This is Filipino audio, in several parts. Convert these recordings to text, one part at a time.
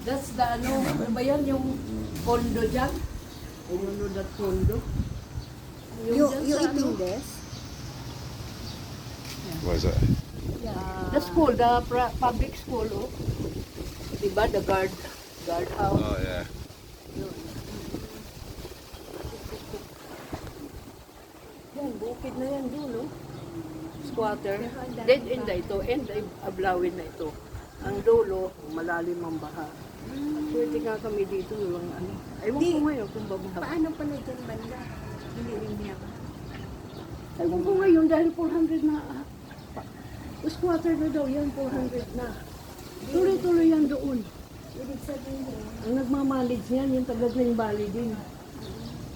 That's the ano ba yan, yung condo dyan? Umunod at condo. You dyan sa eating ano, this? What is that? the school, the public school, oh. Diba, the guard house. Oh yeah. Yun. Yan, bukid na yan doon, no? Squatter. Dead end na ito, end ay ablawin na ito. Ang dulo, malalim ang baha. Pwede nga kami dito, yung ano. Ewan ko ngayon kung babaha. Paano pala dyan banda? Hindi rin niya ba? Ewan ko ngayon dahil 400 na. Squatter na daw yan, 400 na. Tuloy-tuloy yan doon. Ibig sabihin, Ang nagmamanage niyan, yung taga Green Valley din.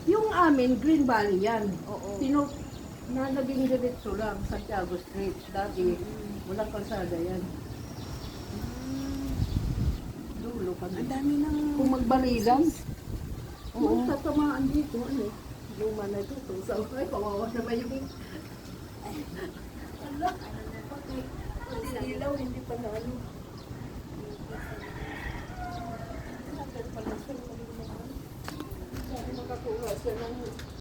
Yung amin, Green Valley yan. oo. Na naging diretso lang, Santiago Street. Dati, walang kalsada yan. Dulo kami. Ang dami ng... Kung magbarilan, oo, tatamaan dito, ano, luma na ito. Sa ay, kawawa naman yung... Ala, pati ilaw, hindi pa na ano. Bakit pala siya, sabi makakuha siya ng